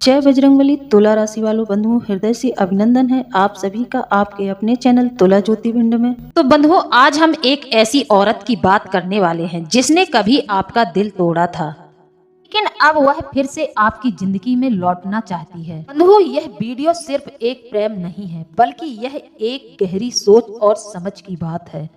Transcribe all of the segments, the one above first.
जय बजरंगबली। तुला राशि वालों बंधुओं, हृदय से अभिनंदन है आप सभी का आपके अपने चैनल तुला ज्योतिर्विंड में। तो बंधुओं, आज हम एक ऐसी औरत की बात करने वाले हैं जिसने कभी आपका दिल तोड़ा था, लेकिन अब वह फिर से आपकी जिंदगी में लौटना चाहती है। बंधुओं, यह वीडियो सिर्फ एक प्रेम नहीं है, बल्कि यह एक गहरी सोच और समझ की बात है।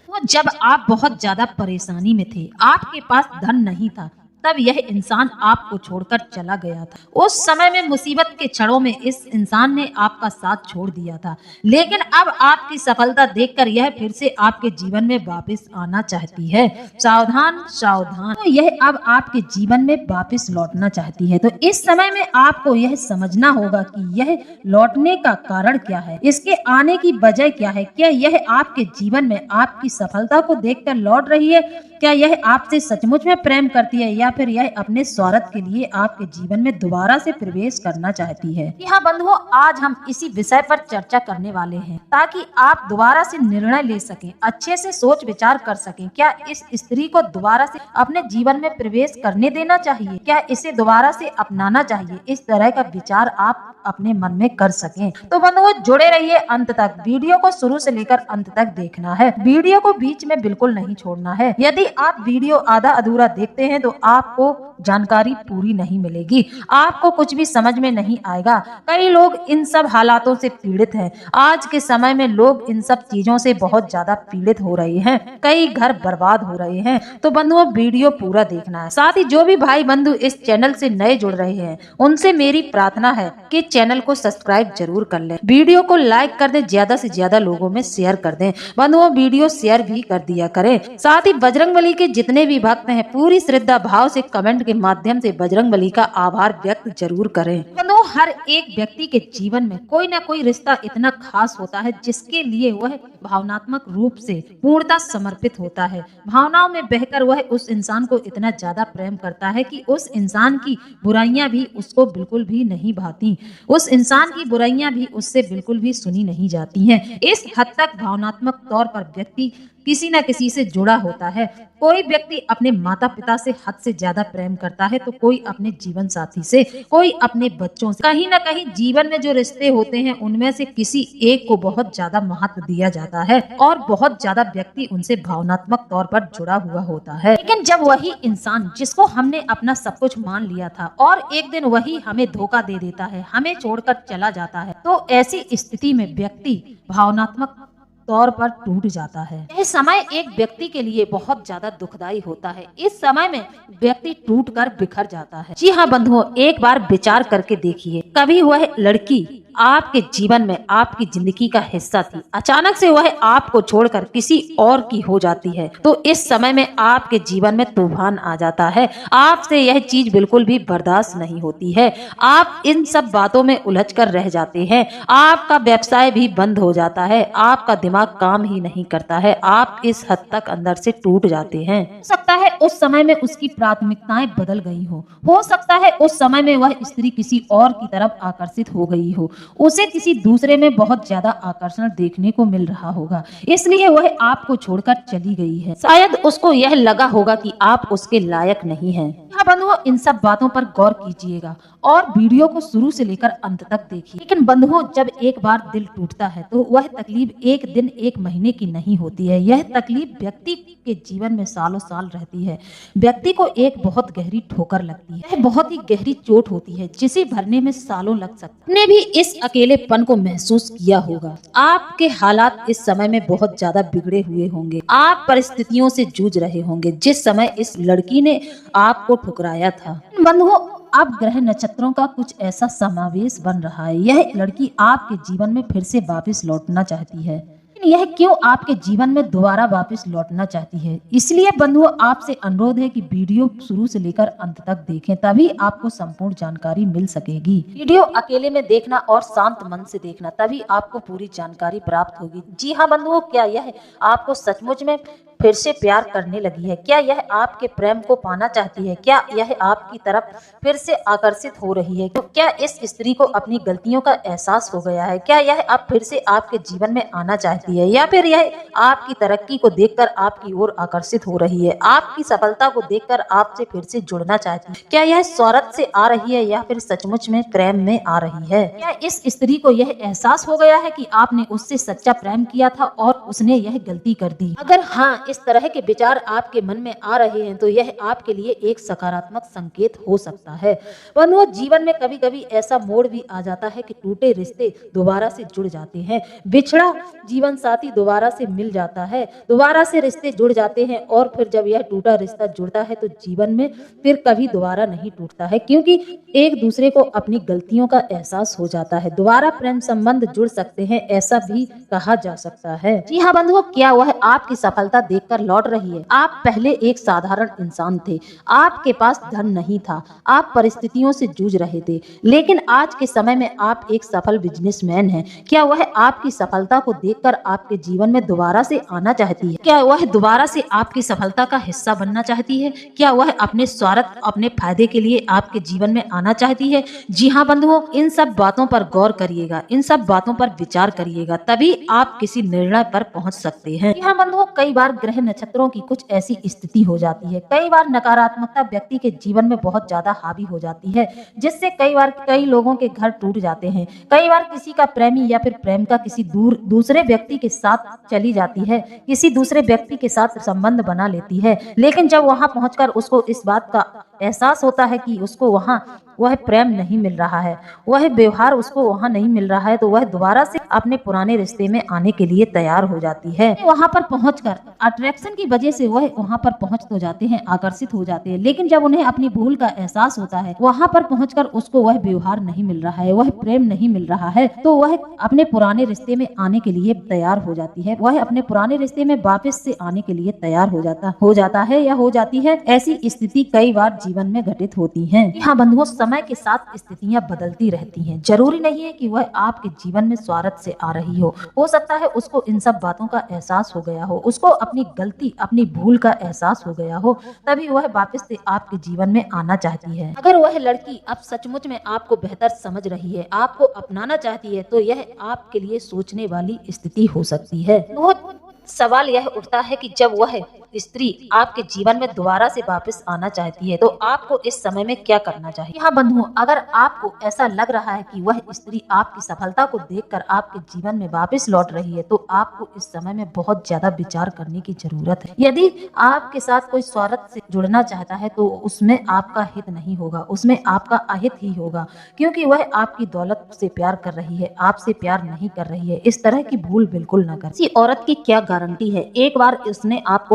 वो जब आप बहुत ज्यादा परेशानी में थे, आपके पास धन नहीं था, तब यह इंसान आपको छोड़कर चला गया था। उस समय में मुसीबत के क्षणों में इस इंसान ने आपका साथ छोड़ दिया था, लेकिन अब आपकी सफलता देखकर यह फिर से आपके जीवन में वापस आना चाहती है। सावधान सावधान, तो यह अब आपके जीवन में वापस लौटना चाहती है। तो इस समय में आपको यह समझना होगा कि यह लौटने का कारण क्या है, इसके आने की वजह क्या है। क्या यह आपके जीवन में आपकी सफलता को देखकर लौट रही है? क्या यह आपसे सचमुच में प्रेम करती है, या फिर यह अपने स्वार्थ के लिए आपके जीवन में दोबारा से प्रवेश करना चाहती है? जी हाँ बंधुओं, आज हम इसी विषय पर चर्चा करने वाले हैं ताकि आप दोबारा से निर्णय ले सकें, अच्छे से सोच विचार कर सकें। क्या इस स्त्री को दोबारा से अपने जीवन में प्रवेश करने देना चाहिए? क्या इसे दोबारा से अपनाना चाहिए? इस तरह का विचार आप अपने मन में कर सकें। तो बंधुओं, जुड़े रहिए अंत तक। वीडियो को शुरू से लेकर अंत तक देखना है, वीडियो को बीच में बिल्कुल नहीं छोड़ना है। यदि आप वीडियो आधा अधूरा देखते हैं तो आपको जानकारी पूरी नहीं मिलेगी, आपको कुछ भी समझ में नहीं आएगा। कई लोग इन सब हालातों से पीड़ित हैं। आज के समय में लोग इन सब चीजों से बहुत ज्यादा पीड़ित हो रहे हैं, कई घर बर्बाद हो रहे हैं। तो बंधुओं, वीडियो पूरा देखना है। साथ ही जो भी भाई बंधु इस चैनल से नए जुड़ रहे हैं, उनसे मेरी प्रार्थना है कि चैनल को सब्सक्राइब जरूर कर लें, वीडियो को लाइक कर दें, ज्यादा से ज्यादा लोगों में शेयर कर दें। बंधुओं, वीडियो शेयर भी कर दिया करें। साथ ही बजरंगबली के जितने भी भक्त हैं, पूरी श्रद्धा भाव से कमेंट के माध्यम से बजरंगबली का आभार व्यक्त जरूर करें। बंधुओं, हर एक व्यक्ति के जीवन में कोई ना कोई रिश्ता इतना खास होता है जिसके लिए वह भावनात्मक रूप से पूर्णतः समर्पित होता है। भावनाओं में बहकर वह उस इंसान को इतना ज्यादा प्रेम करता है कि उस इंसान की बुराइयां भी उसको बिल्कुल भी नहीं भाती, उस इंसान की बुराइयां भी उससे बिल्कुल भी सुनी नहीं जाती हैं। इस हद तक भावनात्मक तौर पर व्यक्ति किसी न किसी से जुड़ा होता है। कोई व्यक्ति अपने माता पिता से हद से ज्यादा प्रेम करता है, तो कोई अपने जीवन साथी से, कोई अपने बच्चों से। कहीं न कहीं जीवन में जो रिश्ते होते हैं, उनमें से किसी एक को बहुत ज्यादा महत्व दिया जाता है और बहुत ज्यादा व्यक्ति उनसे भावनात्मक तौर पर जुड़ा हुआ होता है। लेकिन जब वही इंसान जिसको हमने अपना सब कुछ मान लिया था और एक दिन वही हमें धोखा दे देता है, हमें छोड़कर चला जाता है, तो ऐसी स्थिति में व्यक्ति भावनात्मक तौर पर टूट जाता है। यह समय एक व्यक्ति के लिए बहुत ज्यादा दुखदाई होता है। इस समय में व्यक्ति टूटकर बिखर जाता है। जी हाँ बंधुओं, एक बार विचार करके देखिए, कभी वह लड़की आपके जीवन में आपकी जिंदगी का हिस्सा थी, अचानक से वह आपको छोड़कर किसी और की हो जाती है, तो इस समय में आपके जीवन में तूफान आ जाता है। आपसे यह चीज बिल्कुल भी बर्दाश्त नहीं होती है। आप इन सब बातों में उलझकर रह जाते हैं। आपका व्यवसाय भी बंद हो जाता है, आपका दिमाग काम ही नहीं करता है। आप इस हद तक अंदर से टूट जाते हैं। हो सकता है उस समय में उसकी प्राथमिकताएं बदल गई हो सकता है उस समय में वह स्त्री किसी और की तरफ आकर्षित हो गई हो, उसे किसी दूसरे में बहुत ज्यादा आकर्षण देखने को मिल रहा होगा, इसलिए वह आपको छोड़कर चली गई है। शायद उसको यह लगा होगा कि आप उसके लायक नहीं हैं। हाँ बंधुओं, इन सब बातों पर गौर कीजिएगा और वीडियो को शुरू से लेकर अंत तक देखिए। लेकिन बंधुओं, जब एक बार दिल टूटता है तो वह तकलीफ एक दिन एक महीने की नहीं होती है। यह तकलीफ व्यक्ति के जीवन में सालों साल रहती है। व्यक्ति को एक बहुत गहरी ठोकर लगती है, यह बहुत ही गहरी चोट होती है जिसे भरने में सालों लग सकते हैं। ने भी इस अकेलेपन को महसूस किया होगा। आपके हालात इस समय में बहुत ज्यादा बिगड़े हुए होंगे, आप परिस्थितियों से जूझ रहे होंगे जिस समय इस लड़की ने आपको ठुकराया था। बंधुओं, अब ग्रह नक्षत्रों का कुछ ऐसा समावेश बन रहा है। यह लड़की आपके जीवन में फिर से वापस लौटना चाहती है। यह क्यों आपके जीवन में दोबारा वापस लौटना चाहती है? इसलिए बंधुओं, आपसे अनुरोध है कि वीडियो शुरू से लेकर अंत तक देखें, तभी आपको संपूर्ण जानकारी मिल सकेगी। वीडियो अकेले में देखना और शांत मन से देखना, तभी आपको पूरी जानकारी प्राप्त होगी। जी हाँ बंधुओं, क्या यह आपको सचमुच में फिर से प्यार करने लगी है? क्या यह आपके प्रेम को पाना चाहती है? क्या यह आपकी तरफ फिर से आकर्षित हो रही है? तो क्या इस स्त्री को अपनी गलतियों का एहसास हो गया है? क्या यह अब फिर से आपके जीवन में आना चाहती चाहती है, या फिर यह आपकी तरक्की को देखकर आपकी ओर आकर्षित हो रही है, आपकी सफलता को देखकर आपसे फिर से जुड़ना चाहती है। क्या यह स्वार्थ से आ रही है या फिर सचमुच में प्रेम में आ रही है? क्या इस स्त्री को यह एहसास हो गया है कि आपने उससे सच्चा प्रेम किया था और उसने यह गलती कर दी? अगर हाँ, इस तरह के विचार आपके मन में आ रहे हैं तो यह आपके लिए एक सकारात्मक संकेत हो सकता है। बंधुओं, जीवन में कभी कभी ऐसा मोड़ भी आ जाता है कि टूटे रिश्ते दोबारा से जुड़ जाते हैं, बिछड़ा जीवन साथी दोबारा से मिल जाता है, दोबारा से रिश्ते जुड़ जाते हैं, और फिर जब यह टूटा रिश्ता जुड़ता है तो जीवन में फिर कभी दोबारा नहीं टूटता है, क्योंकि एक दूसरे को अपनी गलतियों का एहसास हो जाता है। दोबारा प्रेम संबंध जुड़ सकते हैं, ऐसा भी कहा जा सकता है। जी हाँ बंधुओं, क्या वह आपकी सफलता देखकर लौट रही है? आप पहले एक साधारण इंसान थे, आपके पास धन नहीं था, आप परिस्थितियों से जूझ रहे थे, लेकिन आज के समय में आप एक सफल बिजनेसमैन हैं। क्या वह आपकी सफलता को देखकर आपके जीवन में दोबारा से आना चाहती है? क्या वह दोबारा से आपकी सफलता का हिस्सा बनना चाहती है? क्या वह अपने स्वार्थ, अपने फायदे के लिए आपके जीवन में आना चाहती है? जी हाँ बंधुओं, इन सब बातों पर गौर करिएगा, इन सब बातों पर विचार करिएगा, तभी आप किसी निर्णय पर पहुंच सकते हैं। जी हाँ बंधुओं, कई बार ग्रह नक्षत्रों की कुछ ऐसी स्थिति हो जाती है, कई बार नकारात्मकता व्यक्ति के जीवन में बहुत ज्यादा हावी हो जाती है, जिससे कई बार कई लोगों के घर टूट जाते हैं, कई बार किसी का प्रेमी या फिर प्रेम का किसी दूसरे व्यक्ति के साथ चली जाती है, किसी दूसरे व्यक्ति के साथ संबंध बना लेती है, लेकिन जब वहां पहुंचकर उसको इस बात का एहसास होता है कि उसको वहां वह प्रेम नहीं मिल रहा है, वह व्यवहार उसको वहां नहीं मिल रहा है, तो वह दोबारा से अपने पुराने रिश्ते में आने के लिए तैयार हो जाती है। वहां पर पहुंचकर अट्रैक्शन की वजह से वह वहां पर पहुंच तो जाते हैं, आकर्षित हो जाते हैं, लेकिन जब उन्हें अपनी भूल का एहसास होता है, वहां पर पहुंचकर उसको वह व्यवहार नहीं मिल रहा है, वह प्रेम नहीं मिल रहा है, तो वह अपने पुराने रिश्ते में आने के लिए तैयार हो जाती है, वह अपने पुराने रिश्ते में वापस से आने के लिए तैयार हो जाता है या हो जाती है। ऐसी स्थिति कई बार जीवन में घटित होती है। हाँ बंधुओं, समय के साथ स्थितियां बदलती रहती हैं, जरूरी नहीं है कि वह आपके जीवन में स्वार्थ से आ रही हो सकता है उसको इन सब बातों का एहसास हो गया हो, उसको अपनी गलती, अपनी भूल का एहसास हो गया हो, तभी वह वापस से आपके जीवन में आना चाहती है। अगर वह लड़की अब सचमुच में आपको बेहतर समझ रही है, आपको अपनाना चाहती है, तो यह आपके लिए सोचने वाली स्थिति हो सकती है। बहुत सवाल यह उठता है कि जब वह स्त्री आपके जीवन में दोबारा से वापस आना चाहती है तो आपको इस समय में क्या करना चाहिए? हाँ बंधुओं, अगर आपको ऐसा लग रहा है कि वह स्त्री आपकी सफलता को देखकर आपके जीवन में वापस लौट रही है, तो आपको इस समय में बहुत ज्यादा विचार करने की जरूरत है। यदि आपके साथ कोई स्वार्थ से जुड़ना चाहता है तो उसमें आपका हित नहीं होगा, उसमें आपका अहित ही होगा, क्योंकि वह आपकी दौलत से प्यार कर रही है, आपसे प्यार नहीं कर रही है। इस तरह की भूल बिल्कुल न करें। किसी औरत की क्या गारंटी है, एक बार उसने आपको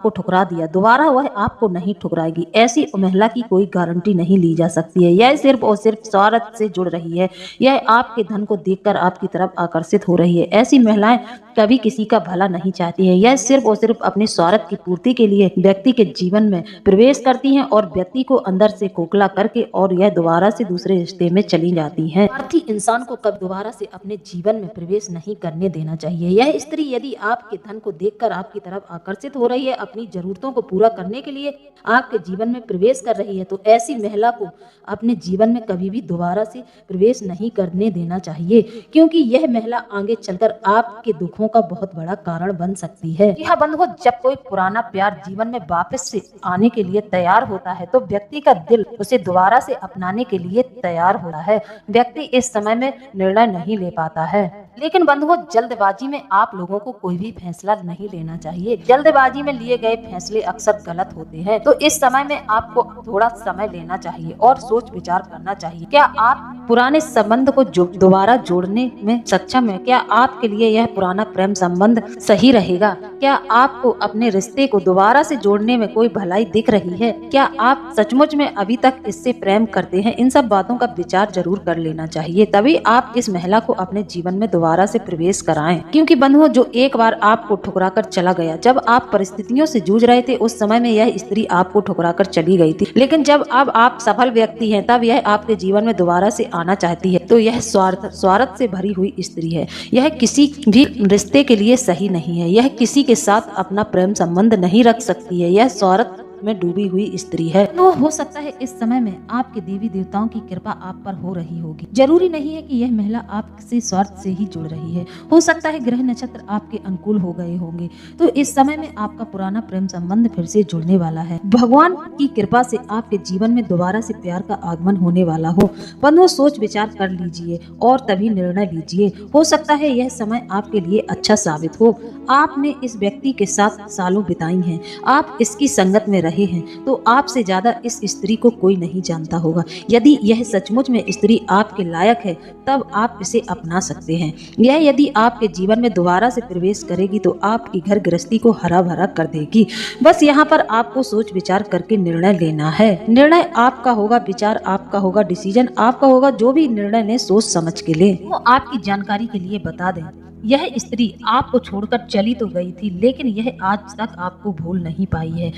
ठुकरा दिया, दोबारा वह आपको नहीं ठुकराएगी। ऐसी महिला की कोई गारंटी नहीं ली जा सकती है। यह सिर्फ और सिर्फ स्वार्थ से जुड़ रही है, यह आपके धन को देखकर आपकी तरफ आकर्षित हो रही है। ऐसी महिलाएं कभी किसी का भला नहीं चाहती है, यह सिर्फ और सिर्फ अपने स्वार्थ की पूर्ति के लिए व्यक्ति के जीवन में प्रवेश करती हैं और व्यक्ति को अंदर से खोखला करके और यह दोबारा से दूसरे रिश्ते में चली जाती हैं। स्वार्थी इंसान को कब दोबारा से अपने जीवन में प्रवेश नहीं करने देना चाहिए। यह स्त्री यदि आपके धन को देखकर आपकी तरफ आकर्षित हो रही है, अपनी जरूरतों को पूरा करने के लिए आपके जीवन में प्रवेश कर रही है, तो ऐसी महिला को अपने जीवन में कभी भी दोबारा से प्रवेश नहीं करने देना चाहिए, क्योंकि यह महिला आगे चलकर आपके दुखों का बहुत बड़ा कारण बन सकती है। यह बंधुओं, जब कोई पुराना प्यार जीवन में वापस से आने के लिए तैयार होता है तो व्यक्ति का दिल उसे दोबारा से अपनाने के लिए तैयार होता है। व्यक्ति इस समय में निर्णय नहीं ले पाता है, लेकिन बंधुओं, जल्दबाजी में आप लोगों को कोई भी फैसला नहीं लेना चाहिए। जल्दबाजी में लिए गए फैसले अक्सर गलत होते हैं, तो इस समय में आपको थोड़ा समय लेना चाहिए और सोच विचार करना चाहिए। क्या आप पुराने संबंध को दोबारा जोड़ने में सक्षम है? क्या आपके लिए यह पुराना प्रेम संबंध सही रहेगा? क्या आपको अपने रिश्ते को दोबारा से जोड़ने में कोई भलाई दिख रही है? क्या आप सचमुच में अभी तक इससे प्रेम करते हैं? इन सब बातों का विचार जरूर कर लेना चाहिए, तभी आप इस महिला को अपने जीवन में दोबारा से प्रवेश कराएं। क्योंकि बंधुओं, जो एक बार आपको ठुकरा कर चला गया, जब आप परिस्थितियों से जूझ रहे थे उस समय में यह स्त्री आपको ठुकरा कर चली गई थी, लेकिन जब अब आप सफल व्यक्ति हैं तब यह आपके जीवन में दोबारा से आना चाहती है, तो यह स्वार्थ से भरी हुई स्त्री है। यह किसी भी रिश्ते के लिए सही नहीं है, यह किसी के साथ अपना प्रेम संबंध नहीं रख सकती है। यह स्वार्थ में डूबी हुई स्त्री है। तो हो सकता है इस समय में आपके देवी देवताओं की कृपा आप पर हो रही होगी। जरूरी नहीं है कि यह महिला आपसे स्वार्थ से ही जुड़ रही है। हो सकता है ग्रह नक्षत्र आपके अनुकूल हो गए होंगे। तो इस समय में आपका पुराना प्रेम संबंध फिर से जुड़ने वाला है। भगवान की कृपा से आपके जीवन में दोबारा से प्यार का आगमन होने वाला हो। बंधुओं, सोच विचार कर लीजिए और तभी निर्णय लीजिए। हो सकता है यह समय आपके लिए अच्छा साबित हो। आपने इस व्यक्ति के साथ सालों बिताई हैं, आप इसकी संगत में रहे हैं, तो आपसे ज्यादा इस स्त्री को कोई नहीं जानता होगा। यदि यह सचमुच में स्त्री आपके लायक है तब आप इसे अपना सकते हैं। यह यदि आपके जीवन में दोबारा से प्रवेश करेगी तो आपकी घर गृहस्थी को हरा भरा कर देगी। बस यहाँ पर आपको सोच विचार करके निर्णय लेना है। निर्णय आपका होगा, विचार आपका होगा, डिसीजन आपका होगा। जो भी निर्णय लें सोच समझ के लें। वो आपकी जानकारी के लिए बता दें, यह स्त्री आपको छोड़कर चली तो गई थी, लेकिन यह आज तक आपको भूल नहीं पाई है।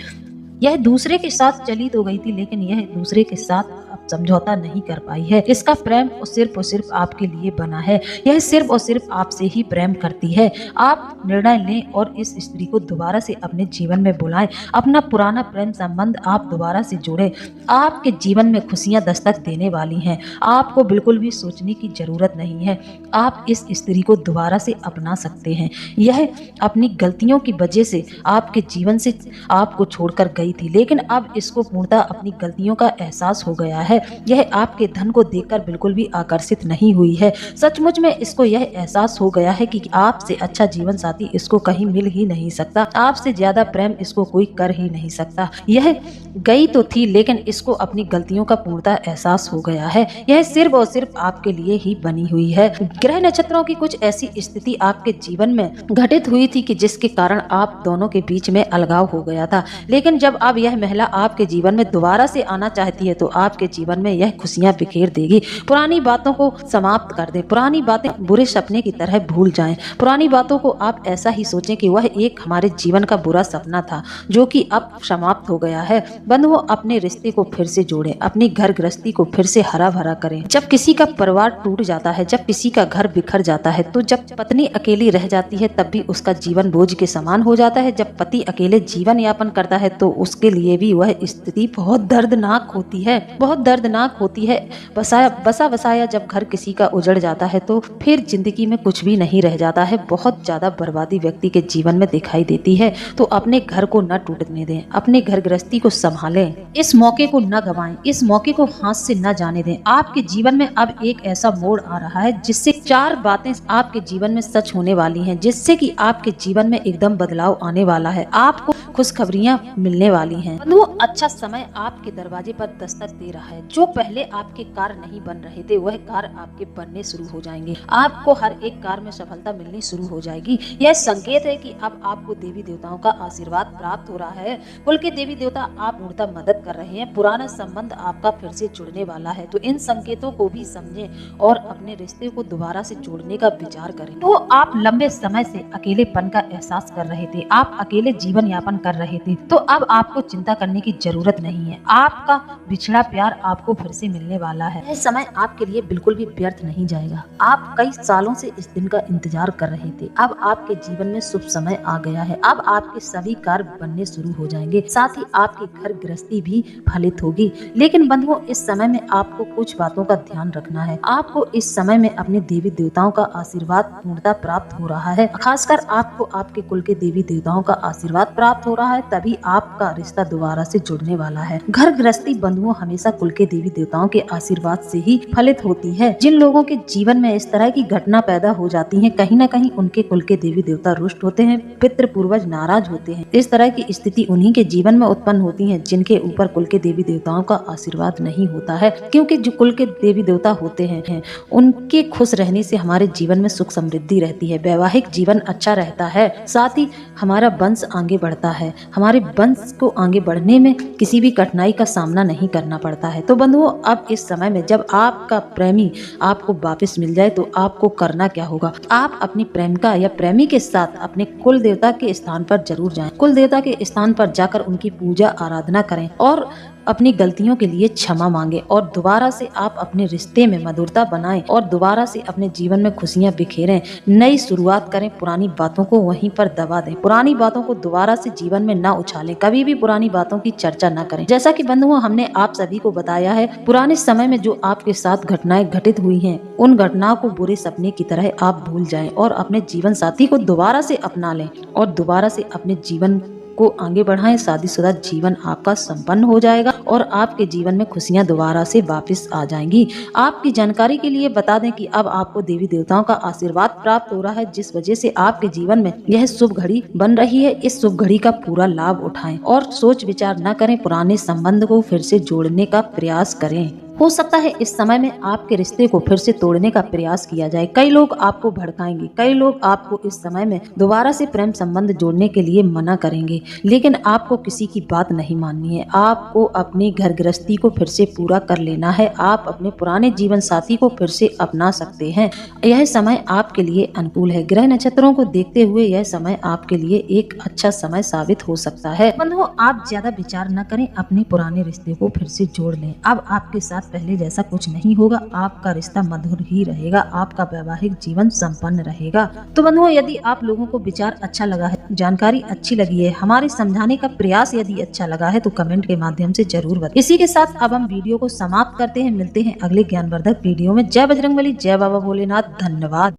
यह दूसरे के साथ चली तो गई थी, लेकिन यह दूसरे के साथ अब समझौता नहीं कर पाई है। इसका प्रेम और सिर्फ आपके लिए बना है। यह सिर्फ और सिर्फ आपसे ही प्रेम करती है। आप निर्णय लें और इस स्त्री को दोबारा से अपने जीवन में बुलाएं। अपना पुराना प्रेम संबंध आप दोबारा से जोड़ें। आपके जीवन में खुशियां दस्तक देने वाली हैं। आपको बिल्कुल भी सोचने की जरूरत नहीं है। आप इस स्त्री को दोबारा से अपना सकते हैं। यह अपनी गलतियों की वजह से आपके जीवन से आपको छोड़कर गई थी, लेकिन अब इसको पूर्णतः अपनी गलतियों का एहसास हो गया है। यह आपके धन को देखकर बिल्कुल भी आकर्षित नहीं हुई है। सचमुच में इसको यह एहसास हो गया है कि आपसे अच्छा जीवन साथी इसको कहीं मिल ही नहीं सकता। आपसे ज्यादा प्रेम इसको कोई कर ही नहीं सकता। यह गई तो थी, लेकिन इसको अपनी गलतियों का पूर्णतः एहसास हो गया है। यह सिर्फ और सिर्फ आपके लिए ही बनी हुई है। ग्रह नक्षत्रों की कुछ ऐसी स्थिति आपके जीवन में घटित हुई थी कि जिसके कारण आप दोनों के बीच में अलगाव हो गया था, लेकिन जब अब यह महिला आपके जीवन में दोबारा से आना चाहती है तो आपके जीवन में यह खुशियां बिखेर देगी। पुरानी बातों को समाप्त कर दें। पुरानी बातें बुरे सपने की तरह भूल जाएं। पुरानी बातों को आप ऐसा ही सोचें कि वह एक हमारे जीवन का बुरा सपना था जो कि अब समाप्त हो गया है। बंधुओं, अपने रिश्ते को फिर से जोड़ें। अपनी घर गृहस्थी को फिर से हरा भरा करें। जब किसी का परिवार टूट जाता है, जब किसी का घर बिखर जाता है, तो जब पत्नी अकेली रह जाती है तब भी उसका जीवन बोझ के समान हो जाता है। जब पति अकेले जीवन यापन करता है तो उसके लिए भी वह स्थिति बहुत दर्दनाक होती है। बहुत दर्दनाक होती है। बसा बसाया जब घर किसी का उजड़ जाता है तो फिर जिंदगी में कुछ भी नहीं रह जाता है। बहुत ज्यादा बर्बादी व्यक्ति के जीवन में दिखाई देती है। तो अपने घर को न टूटने दें, अपने घर गृहस्थी को संभालें। इस मौके को न गवाएं, इस मौके को हाथ से न जाने दें। आपके जीवन में अब एक ऐसा मोड़ आ रहा है जिससे 4 बातें आपके जीवन में सच होने वाली हैं, जिससे कि आपके जीवन में एकदम बदलाव आने वाला है। आपको खुशखबरियां मिलने वाली हैं। बंधुओं, अच्छा समय आपके दरवाजे पर दस्तक दे रहा है। जो पहले आपके कार्य नहीं बन रहे थे वह कार्य आपके बनने शुरू हो जाएंगे। आपको हर एक कार्य में सफलता मिलनी शुरू हो जाएगी। यह संकेत है कि अब आपको देवी देवताओं का आशीर्वाद प्राप्त हो रहा है। कुल के देवी देवता आप मूर्ता मदद कर रहे हैं। पुराना संबंध आपका फिर से जुड़ने वाला है। तो इन संकेतों को भी समझें और अपने रिश्ते को दोबारा से जोड़ने का विचार करें। तो आप लंबे समय से अकेलेपन का एहसास कर रहे थे, आप अकेले जीवन यापन कर रहे थे, तो अब आपको चिंता करने की जरूरत नहीं है। आपका बिछड़ा प्यार आपको फिर से मिलने वाला है। यह समय आपके लिए बिल्कुल भी व्यर्थ नहीं जाएगा। आप कई सालों से इस दिन का इंतजार कर रहे थे। अब आपके जीवन में शुभ समय आ गया है। अब आपके सभी कार्य बनने शुरू हो जाएंगे, साथ ही आपकी घर गृहस्थी भी फलित होगी। लेकिन बंधुओं, इस समय में आपको कुछ बातों का ध्यान रखना है। आपको इस समय में अपने देवी देवताओं का आशीर्वाद पूर्णतः प्राप्त हो रहा है। खासकर आपको आपके कुल के देवी देवताओं का आशीर्वाद प्राप्त हो रहा है, तभी आपका रिश्ता दोबारा से जुड़ने वाला है। घर गृहस्थी बंधुओं हमेशा कुल के देवी देवताओं के आशीर्वाद से ही फलित होती है। जिन लोगों के जीवन में इस तरह की घटना पैदा हो जाती है, कहीं न कहीं उनके कुल के देवी देवता रुष्ट होते हैं, पितृ पूर्वज नाराज होते हैं। इस तरह की स्थिति उन्हीं के जीवन में उत्पन्न होती है जिनके ऊपर कुल के देवी देवताओं का आशीर्वाद नहीं होता है। क्योंकि जो कुल के देवी देवता होते हैं उनके खुश रहने से हमारे जीवन में सुख समृद्धि रहती है, वैवाहिक जीवन अच्छा रहता है, साथ ही हमारा वंश आगे बढ़ता है। हमारे वंश को आगे बढ़ने में किसी भी कठिनाई का सामना नहीं करना पड़ता है। तो बंधुओं, अब इस समय में जब आपका प्रेमी आपको वापस मिल जाए तो आपको करना क्या होगा? आप अपनी प्रेमिका या प्रेमी के साथ अपने कुल देवता के स्थान पर जरूर जाएं। कुल देवता के स्थान पर जाकर उनकी पूजा आराधना करें और अपनी गलतियों के लिए क्षमा मांगे और दोबारा से आप अपने रिश्ते में मधुरता बनाएं और दोबारा से अपने जीवन में खुशियां बिखेरें, नई शुरुआत करें, पुरानी बातों को वहीं पर दबा दें, पुरानी बातों को दोबारा से जीवन में न उछालें, कभी भी पुरानी बातों की चर्चा न करें। जैसा कि बंधुओं हमने आप सभी को बताया है, पुराने समय में जो आपके साथ घटनाएं घटित हुई हैं, उन घटनाओं को बुरे सपने की तरह आप भूल जाएं और अपने जीवन साथी को दोबारा से अपना लें और दोबारा से अपने जीवन को आगे बढ़ाएं। शादीशुदा जीवन आपका संपन्न हो जाएगा और आपके जीवन में खुशियां दोबारा से वापस आ जाएंगी। आपकी जानकारी के लिए बता दें कि अब आपको देवी देवताओं का आशीर्वाद प्राप्त हो रहा है, जिस वजह से आपके जीवन में यह शुभ घड़ी बन रही है। इस शुभ घड़ी का पूरा लाभ उठाएं और सोच विचार न करें, पुराने संबंध को फिर से जोड़ने का प्रयास करें। हो सकता है इस समय में आपके रिश्ते को फिर से तोड़ने का प्रयास किया जाए। कई लोग आपको भड़काएंगे, कई लोग आपको इस समय में दोबारा से प्रेम संबंध जोड़ने के लिए मना करेंगे, लेकिन आपको किसी की बात नहीं माननी है। आपको अपनी घर गृहस्थी को फिर से पूरा कर लेना है। आप अपने पुराने जीवन साथी को फिर से अपना सकते हैं। यह समय आपके लिए अनुकूल है। ग्रह नक्षत्रों को देखते हुए यह समय आपके लिए एक अच्छा समय साबित हो सकता है। बंधुओं आप ज्यादा विचार न करें, अपने पुराने रिश्ते को फिर से जोड़ लें। अब आपके साथ पहले जैसा कुछ नहीं होगा, आपका रिश्ता मधुर ही रहेगा, आपका वैवाहिक जीवन संपन्न रहेगा। तो बंधुओं यदि आप लोगों को विचार अच्छा लगा है, जानकारी अच्छी लगी है, हमारे समझाने का प्रयास यदि अच्छा लगा है, तो कमेंट के माध्यम से जरूर बताएं। इसी के साथ अब हम वीडियो को समाप्त करते हैं। मिलते हैं अगले ज्ञानवर्धक वीडियो में। जय बजरंगबली, जय बाबा भोलेनाथ, धन्यवाद।